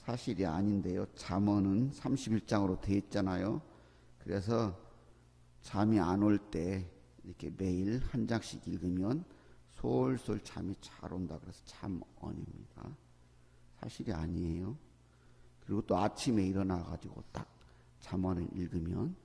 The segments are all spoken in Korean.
사실이 아닌데요. 잠언은 31장으로 되어 있잖아요. 그래서 잠이 안 올 때 이렇게 매일 한 장씩 읽으면 솔솔 잠이 잘 온다. 그래서 잠언입니다. 사실이 아니에요. 그리고 또 아침에 일어나 가지고 딱 잠언을 읽으면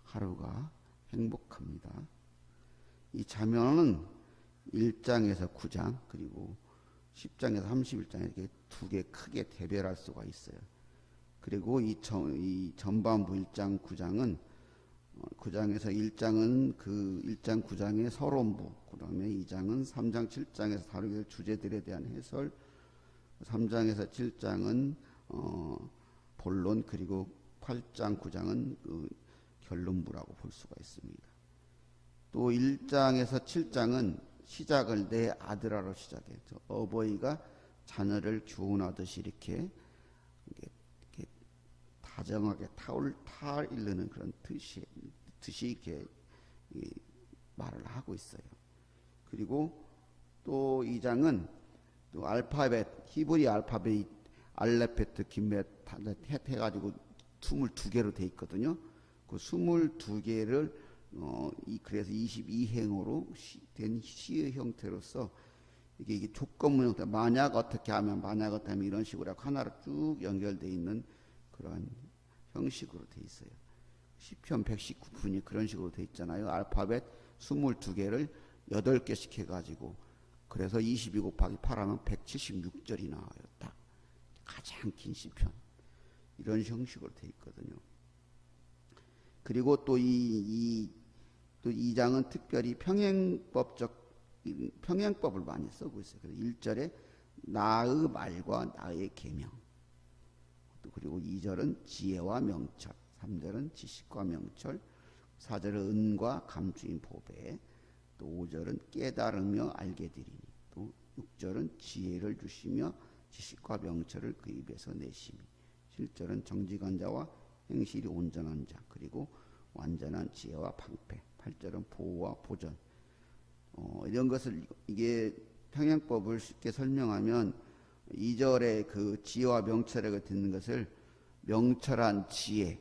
하루가 행복합니다. 이 잠언은 1장에서 9장 그리고 10장에서 31장 이렇게 두 개 크게 대별할 수가 있어요. 그리고 이 전반부 1장 9장은 9장에서 1장은 그 1장 9장의 서론부, 그 다음에 2장은 3장 7장에서 다루게 될 주제들에 대한 해설, 3장에서 7장은 본론, 그리고 8장 9장은 그 결론부라고 볼 수가 있습니다. 또 1장에서 7장은 시작을 내 아들아로 시작했죠. 어버이가 자녀를 교훈하듯이 이렇게 다정하게 타이르는 그런 뜻이 이렇게 말을 하고 있어요. 그리고 또 2장은 또 알파벳, 히브리 알파벳, 알레페트, 김벳 해가지고 22개로 돼 있거든요. 그 22개를 그래서 22행으로 된 시의 형태로서 이게 조건문 형태, 만약 어떻게 하면, 만약 어떻게 하면 이런 식으로 하나로 쭉 연결되어 있는 그러한 형식으로 돼 있어요. 시편 119편이 그런 식으로 돼 있잖아요. 알파벳 22개를 8개씩 해가지고, 그래서 22 곱하기 8하면 176절이 나와요. 딱 가장 긴 시편, 이런 형식으로 돼 있거든요. 그리고 또 또 2장은 특별히 평행법을 많이 쓰고 있어요. 그래서 1절에 나의 말과 나의 계명, 그리고 2절은 지혜와 명철, 3절은 지식과 명철, 4절은 은과 감추인 보배, 또 5절은 깨달으며 알게 되리니, 또 6절은 지혜를 주시며 지식과 명철을 그 입에서 내심이, 7절은 정직한 자와 행실이 온전한 자, 그리고 완전한 지혜와 방패, 8절은 보호와 보전. 이런 것을, 이게 평행법을 쉽게 설명하면 2절에 그 지혜와 명철에 듣는 것을 명철한 지혜,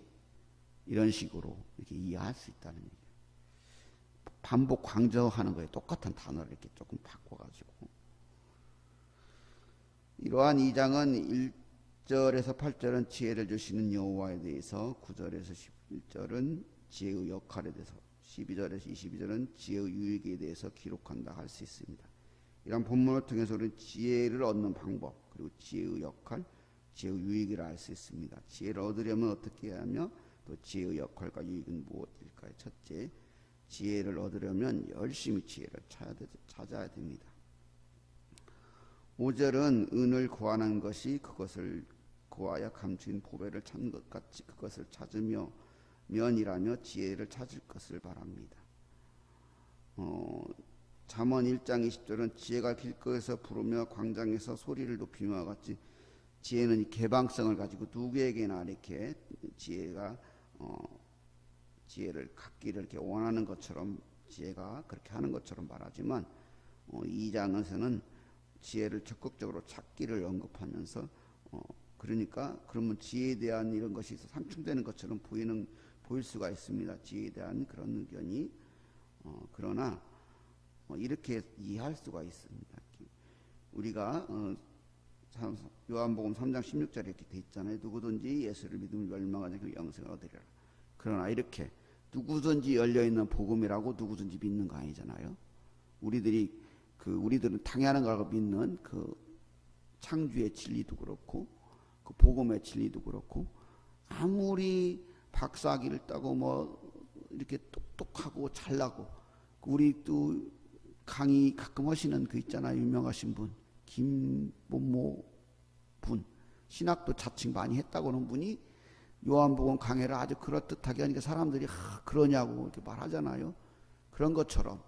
이런 식으로 이렇게 이해할 수 있다는 얘기예요. 반복 강조하는 거예요. 똑같은 단어를 이렇게 조금 바꿔가지고. 이러한 2장은 1절에서 8절은 지혜를 주시는 여호와에 대해서, 9절에서 11절은 지혜의 역할에 대해서, 12절에서 22절은 지혜의 유익에 대해서 기록한다 할 수 있습니다. 이런 본문을 통해서 우리는 지혜를 얻는 방법, 그리고 지혜의 역할, 지혜의 유익을 알 수 있습니다. 지혜를 얻으려면 어떻게 해야 하며, 또 지혜의 역할과 유익은 무엇일까요? 첫째, 지혜를 얻으려면 열심히 지혜를 찾아야 됩니다. 5절은 은을 구하는 것이 그것을 구하여 감추인 보배를 찾는 것 같이 그것을 찾으며 면이라며 지혜를 찾을 것을 바랍니다. 잠언 1장 20절은 지혜가 길거리에서 부르며 광장에서 소리를 높이며 같이, 지혜는 이 개방성을 가지고 누구에게나 이렇게 지혜를 갖기를 이렇게 원하는 것처럼, 지혜가 그렇게 하는 것처럼 말하지만 2장에서는 지혜를 적극적으로 찾기를 언급하면서, 그러니까 그러면 지혜에 대한 이런 것이 상충되는 것처럼 보일 수가 있습니다. 지혜에 대한 그런 의견이. 그러나 이렇게 이해할 수가 있습니다. 우리가 요한복음 3장 16절에 이렇게 돼 있잖아요. 누구든지 예수를 믿으면 멸망하지 않고 영생을 얻으리라. 그러나 이렇게 누구든지 열려있는 복음이라고 누구든지 믿는 거 아니잖아요. 우리들은 당연한 거라고 믿는 그 창조의 진리도 그렇고, 그 복음의 진리도 그렇고, 아무리 박사학위를 따고 뭐 이렇게 똑똑하고 잘나고, 우리 또 강의 가끔 하시는 그 있잖아요. 유명하신 분, 김모모 분, 신학도 자칭 많이 했다고 하는 분이 요한복음 강해를 아주 그럴듯하게 하니까 사람들이 그러냐고 이렇게 말하잖아요. 그런 것처럼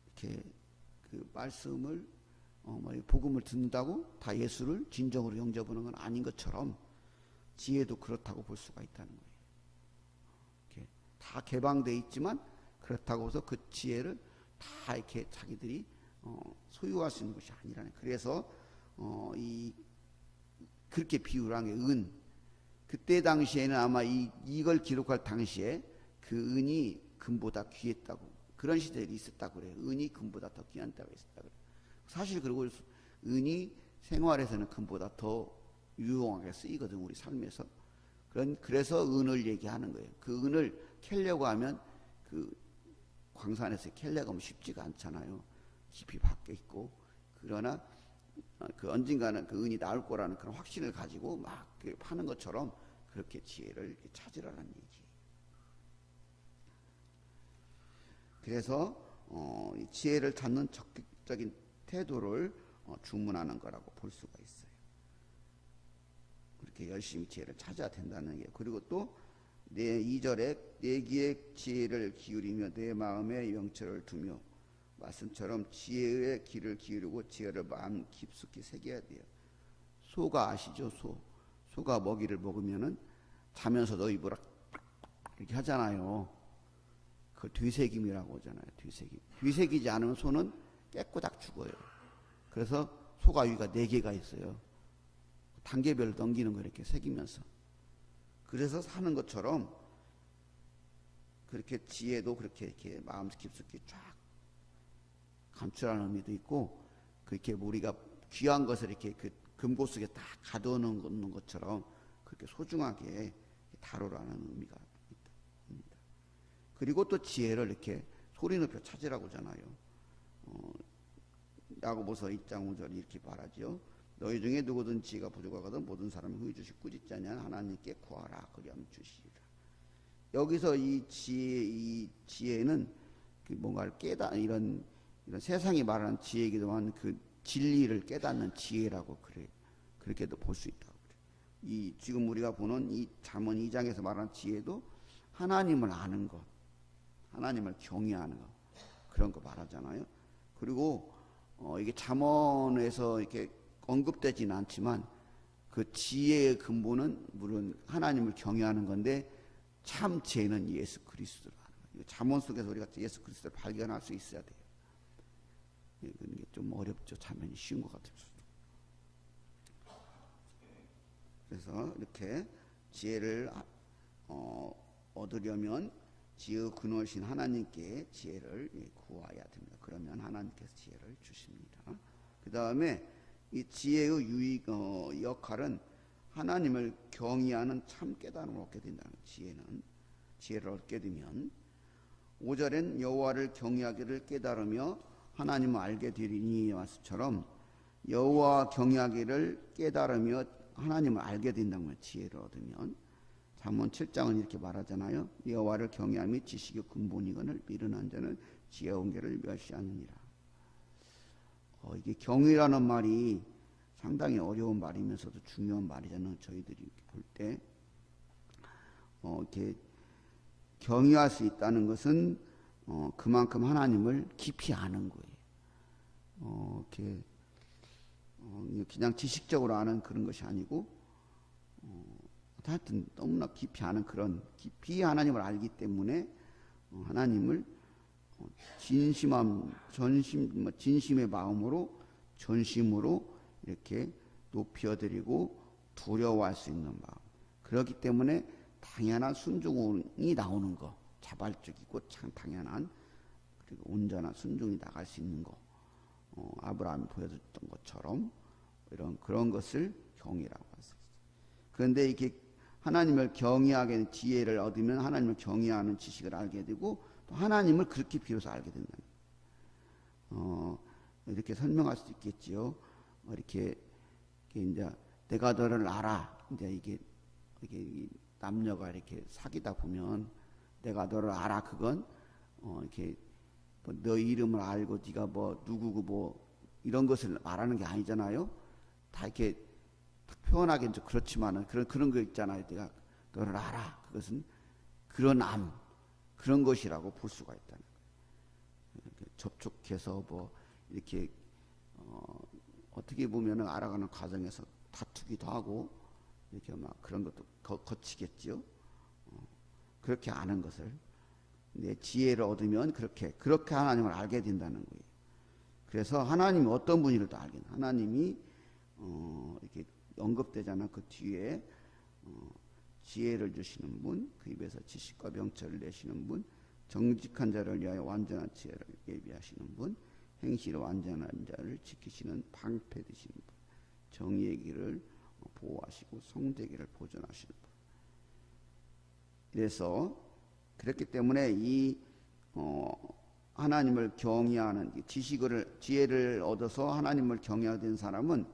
이렇게 그 말씀을 복음을 듣는다고 다 예수를 진정으로 영접하는 건 아닌 것처럼 지혜도 그렇다고 볼 수가 있다는 거예요. 이렇게 다 개방돼 있지만 그렇다고 해서 그 지혜를 다 이렇게 자기들이 소유할 수 있는 것이 아니라는. 그래서 이 그렇게 비유를 한 게 은. 그때 당시에는 아마 이걸 기록할 당시에 그 은이 금보다 귀했다고, 그런 시대들이 있었다고 그래요. 은이 금보다 더 귀한 때가 있었다고 그래요. 사실 그리고 은이 생활에서는 금보다 더 유용하게 쓰이거든, 우리 삶에서. 그래서 은을 얘기하는 거예요. 그 은을 캐려고 하면 그 광산에서 캐려고 하면 쉽지가 않잖아요. 깊이 박혀 있고. 그러나 그 언젠가는 그 은이 나올 거라는 그런 확신을 가지고 막 파는 것처럼 그렇게 지혜를 찾으라는 얘기예요. 그래서 이 지혜를 찾는 적극적인 태도를 주문하는 거라고 볼 수가 있어요. 그렇게 열심히 지혜를 찾아야 된다는 게. 그리고 또 내 2절에 내 귀에 지혜를 기울이며 내 마음에 명철을 두며, 말씀처럼 지혜의 귀를 기울이고 지혜를 마음 깊숙이 새겨야 돼요. 소가 아시죠? 소가 먹이를 먹으면은 자면서도 입으로 이렇게 하잖아요. 그 되새김이라고 하잖아요. 되새기지 않으면 소는 깨꼬닥 죽어요. 그래서 소가 위가 4개가 있어요. 단계별로 넘기는 거 이렇게 새기면서. 그래서 사는 것처럼 그렇게 지혜도 그렇게 이렇게 마음 깊숙이 쫙 감추라는 의미도 있고, 그렇게 우리가 귀한 것을 이렇게 그 금고 속에 딱 가둬놓는 것처럼 그렇게 소중하게 다루라는 의미가 있습니다. 그리고 또 지혜를 이렇게 소리 높여 찾으라고 하잖아요. 야고보서 2장 5절 이렇게 말하죠. 너희 중에 누구든 지혜가 부족하거든 모든 사람이 후히 주시 꾸짖지 아니하는 하나님께 구하라 그리하면 주시리라. 여기서 이 지혜는 뭔가를 이런 세상이 말하는 지혜이기도 한 그 진리를 깨닫는 지혜라고 그래. 그렇게도 볼 수 있다고 그래. 지금 우리가 보는 이 잠언 2장에서 말하는 지혜도 하나님을 아는 것, 하나님을 경외하는 것, 그런 거 말하잖아요. 그리고 이게 잠언에서 이렇게 언급되지는 않지만 그 지혜의 근본은 물론 하나님을 경외하는 건데, 참 지혜는 예수 그리스도를 아는 거예요. 잠언 속에서 우리가 예수 그리스도를 발견할 수 있어야 돼요. 이게 좀 어렵죠. 참여는 쉬운 것 같아요. 그래서 이렇게 지혜를 얻으려면 지혜의 근원이신 하나님께 지혜를 구해야 됩니다. 그러면 하나님께서 지혜를 주십니다. 그 다음에 이 지혜의 역할은 하나님을 경외하는 참 깨달음을 얻게 된다는 거예요. 지혜를 얻게 되면 5절엔 여호와를 경외하기를 깨달으며 하나님을 알게 되리니 말씀처럼 여호와 경외하기를 깨달으며 하나님을 알게 된다는 거예요. 지혜를 얻으면. 잠언 7장은 이렇게 말하잖아요. 여호와를 경외함이 지식의 근본이거늘 미련한 자는 지혜로운 길을 멸시하느니라. 이게 경외라는 말이 상당히 어려운 말이면서도 중요한 말이잖아요. 저희들이 볼 때 이렇게 경외할 수 있다는 것은 그만큼 하나님을 깊이 아는 거예요. 이렇게 그냥 지식적으로 아는 그런 것이 아니고, 하여튼 너무나 깊이 아는 그런, 깊이 하나님을 알기 때문에 하나님을 진심의 마음으로 전심으로 이렇게 높여드리고 두려워할 수 있는 마음. 그렇기 때문에 당연한 순종이 나오는 거, 자발적이고 참 당연한, 그리고 온전한 순종이 나갈 수 있는 거, 아브라함이 보여줬던 것처럼 그런 것을 경외라고 할 수 있어요. 그런데 이렇게 하나님을 경외하게 되는 지혜를 얻으면 하나님을 경외하는 지식을 알게 되고, 또 하나님을 그렇게 비로소 알게 된다. 이렇게 설명할 수 있겠지요. 이렇게 이제 내가 너를 알아. 이제 이게 남녀가 이렇게 사귀다 보면 내가 너를 알아. 그건 이렇게 뭐 너 이름을 알고 네가 뭐 누구고 뭐 이런 것을 말하는 게 아니잖아요. 다 이렇게 표현하기는 좀 그렇지만은 그런 거 있잖아요. 내가 너를 알아. 그것은 그런 그런 것이라고 볼 수가 있다는 거예요. 접촉해서 뭐 이렇게 어떻게 보면은 알아가는 과정에서 다투기도 하고 이렇게 막 그런 것도 거치겠죠. 그렇게 아는 것을 내 지혜를 얻으면 그렇게 하나님을 알게 된다는 거예요. 그래서 하나님이 어떤 분인지도 알게. 하나님이 이렇게 언급되잖아. 그 뒤에 지혜를 주시는 분, 그 입에서 지식과 명철을 내시는 분, 정직한 자를 위하여 완전한 지혜를 예비하시는 분, 행실로 완전한 자를 지키시는 방패 되시는 분, 정의의 길을 보호하시고 성대기를 보존하시는 분. 그래서 그렇기 때문에 이 하나님을 경외하는 지혜를 얻어서 하나님을 경외하는 사람은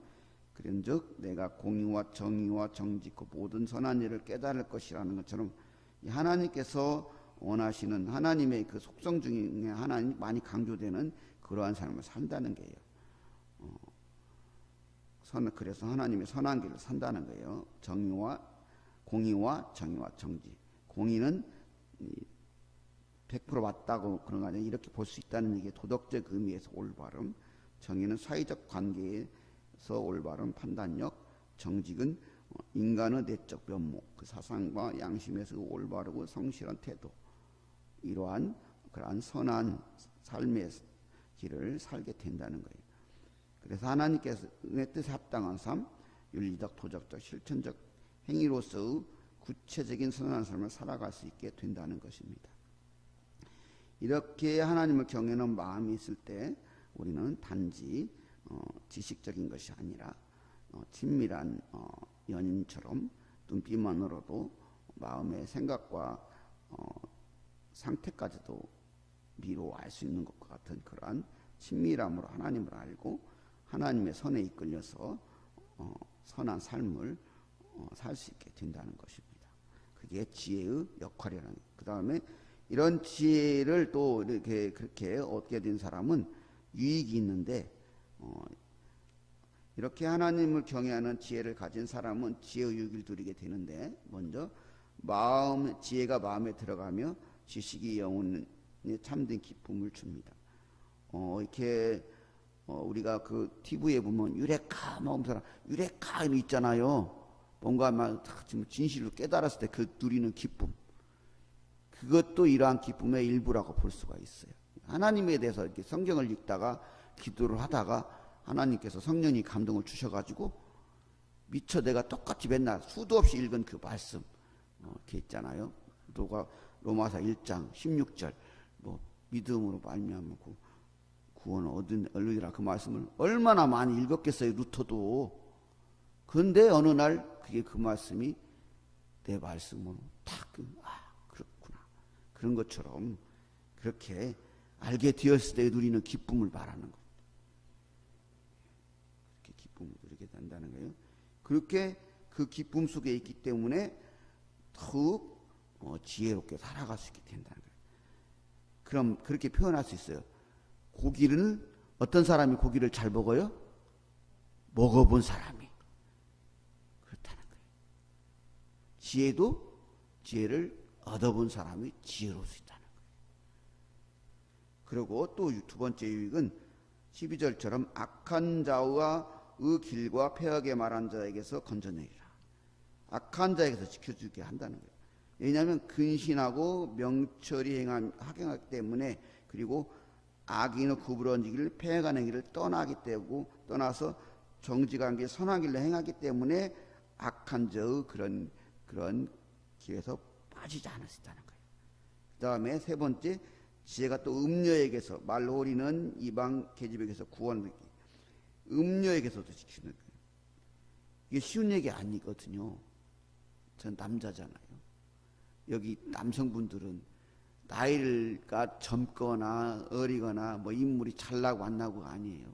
그런즉 내가 공의와 정의와 정직 그 모든 선한 일을 깨달을 것이라는 것처럼 하나님께서 원하시는 하나님의 그 속성 중에 하나님 많이 강조되는 그러한 삶을 산다는 거예요. 그래서 하나님의 선한 길을 산다는 거예요. 공의와 정의와 정직. 공의는 100% 맞다고 그런 거 아니에요. 이렇게 볼 수 있다는 얘기, 도덕적 의미에서 올바름. 정의는 사회적 관계에서 올바른 판단력. 정직은 인간의 내적 면목, 그 사상과 양심에서 올바르고 성실한 태도. 이러한 그러한 선한 삶의 길을 살게 된다는 거예요. 그래서 하나님께서의 뜻에 합당한 삶, 윤리적, 도덕적, 실천적 행위로서의 구체적인 선한 삶을 살아갈 수 있게 된다는 것입니다. 이렇게 하나님을 경외하는 마음이 있을 때 우리는 단지 지식적인 것이 아니라 친밀한 연인처럼 눈빛만으로도 마음의 생각과 상태까지도 미로 알 수 있는 것과 같은 그러한 친밀함으로 하나님을 알고 하나님의 선에 이끌려서 선한 삶을 살 수 있게 된다는 것입니다. 그게 지혜의 역할이라는 거예요. 그 다음에 이런 지혜를 또 이렇게 그렇게 얻게 된 사람은 유익이 있는데 이렇게 하나님을 경외하는 지혜를 가진 사람은 지혜의 유익을 누리게 되는데 먼저 지혜가 마음에 들어가며 지식이 영혼에 참된 기쁨을 줍니다. 이렇게 우리가 그 TV에 보면 유레카 사람 유레카 있잖아요. 뭔가 막 진실로 깨달았을 때 그 누리는 기쁨. 그것도 이러한 기쁨의 일부라고 볼 수가 있어요. 하나님에 대해서 이렇게 성경을 읽다가 기도를 하다가 하나님께서 성령이 감동을 주셔가지고 미처 내가 똑같이 맨날 수도 없이 읽은 그 말씀 이렇게 있잖아요. 로마서 1장 16절 믿음으로 말미암아 구원을 얻으리라 그 말씀을 얼마나 많이 읽었겠어요. 루터도. 그런데 어느 날 그 말씀이 내 말씀으로 딱 그렇구나. 그런 것처럼 그렇게 알게 되었을 때 누리는 기쁨을 말하는 거예요. 그렇게 기쁨을 누리게 된다는 거예요. 그렇게 그 기쁨 속에 있기 때문에 더욱 지혜롭게 살아갈 수 있게 된다는 거예요. 그럼 그렇게 표현할 수 있어요. 고기를 어떤 사람이 고기를 잘 먹어요? 먹어본 사람이. 그렇다는 거예요. 지혜도 지혜를 얻어본 사람이 지혜로울 수 있다는 거예요. 그리고 또 두 번째 유익은 12절처럼 악한 자와 의 길과 폐하게 말한 자에게서 건져내리라. 악한 자에게서 지켜주게 한다는 거예요. 왜냐하면 근신하고 명철이 학행하기 때문에 그리고 악인의 구부러지기를 폐해가는 길을 떠나서 정직한 길 선한 길로 행하기 때문에 악한 자의 그런 길에서 빠지지 않을 수 있다는 거예요. 그 다음에 세 번째 지혜가 또 음녀에게서 말홀이는 이방 계집에게서 구원을 음녀에게서도 지키는 거예요. 이게 쉬운 얘기 아니거든요. 전 남자잖아요. 여기 남성분들은 나이가 젊거나 어리거나 인물이 잘나고 안 나고가 아니에요.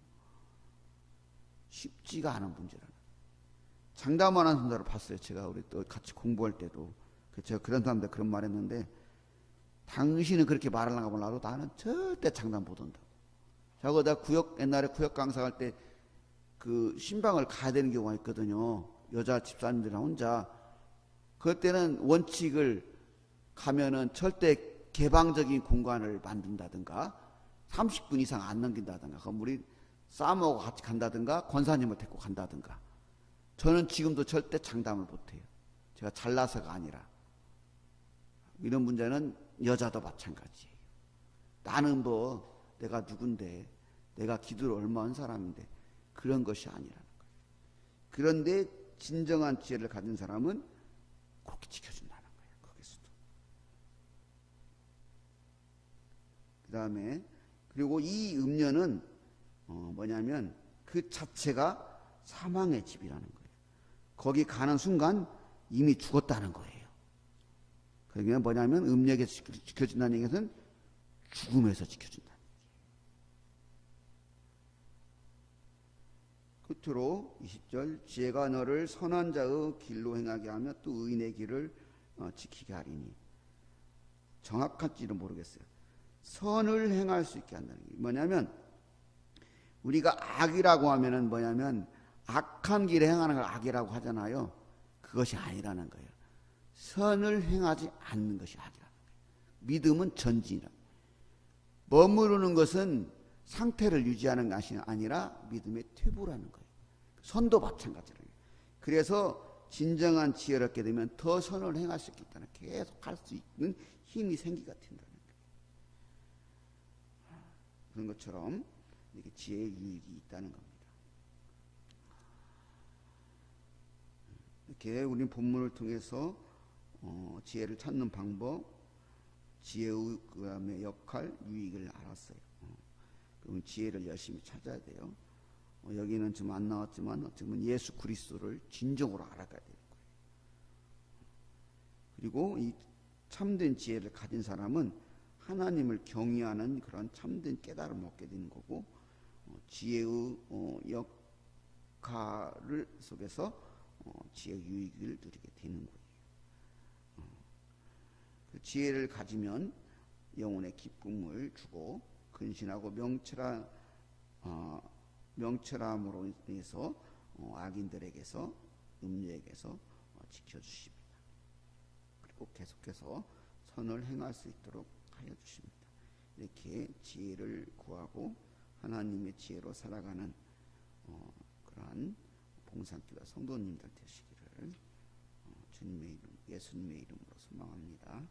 쉽지가 않은 문제라는. 장담하는 사람들을 봤어요. 제가 우리 또 같이 공부할 때도 제가 그런 사람들 그런 말했는데 당신은 그렇게 말하려고 몰라도 나는 절대 장담 못 한다고. 저거 옛날에 구역 강사할 때 그 신방을 가야 되는 경우가 있거든요. 여자 집사님들이랑 혼자. 그때는 원칙을 가면은 절대 개방적인 공간을 만든다든가 30분 이상 안 넘긴다든가 그럼 우리 싸움하고 같이 간다든가 권사님을 데리고 간다든가. 저는 지금도 절대 장담을 못해요. 제가 잘나서가 아니라. 이런 문제는 여자도 마찬가지예요. 나는 내가 누군데 내가 기도를 얼마 한 사람인데 그런 것이 아니라는 거예요. 그런데 진정한 지혜를 가진 사람은 그렇게 지켜준다는 거예요. 거기서도. 그 다음에 그리고 이 음녀는 뭐냐면 그 자체가 사망의 집이라는 거예요. 거기 가는 순간 이미 죽었다는 거예요. 그게 뭐냐면 음력에서 지켜준다는 얘기는 죽음에서 지켜준다는 얘기예요. 끝으로 20절 지혜가 너를 선한 자의 길로 행하게 하며 또 의인의 길을 지키게 하리니. 정확한지는 모르겠어요. 선을 행할 수 있게 한다는 게 뭐냐면 우리가 악이라고 하면은 뭐냐면 악한 길에 행하는 걸 악이라고 하잖아요. 그것이 아니라는 거예요. 선을 행하지 않는 것이 악이라는 거예요. 믿음은 전진이라. 머무르는 것은 상태를 유지하는 것이 아니라 믿음의 퇴보라는 거예요. 선도 마찬가지예요. 그래서 진정한 지혜를 얻게 되면 더 선을 행할 수 있겠다는, 계속 할 수 있는 힘이 생기가 된다는 거예요. 그런 것처럼 이렇게 지혜의 유익이 있다는 겁니다. 이렇게 우리 본문을 통해서 지혜를 찾는 방법, 지혜의 그다음에 역할, 유익을 알았어요. 그럼 지혜를 열심히 찾아야 돼요. 여기는 좀 안 나왔지만 어쩌면 예수 그리스도를 진정으로 알아가야 되는 거예요. 그리고 이 참된 지혜를 가진 사람은 하나님을 경외하는 그런 참된 깨달음을 얻게 되는 거고, 지혜의 역할 속에서 지혜의 유익을 누리게 되는 거예요. 그 지혜를 가지면 영혼의 기쁨을 주고 근신하고 명철함으로 인해서 악인들에게서 음녀에게서 지켜주십니다. 그리고 계속해서 선을 행할 수 있도록 하여 주십니다. 이렇게 지혜를 구하고 하나님의 지혜로 살아가는 그러한 봉산교회 성도님들 되시기를 주님의 이름, 예수님의 이름으로 소망합니다.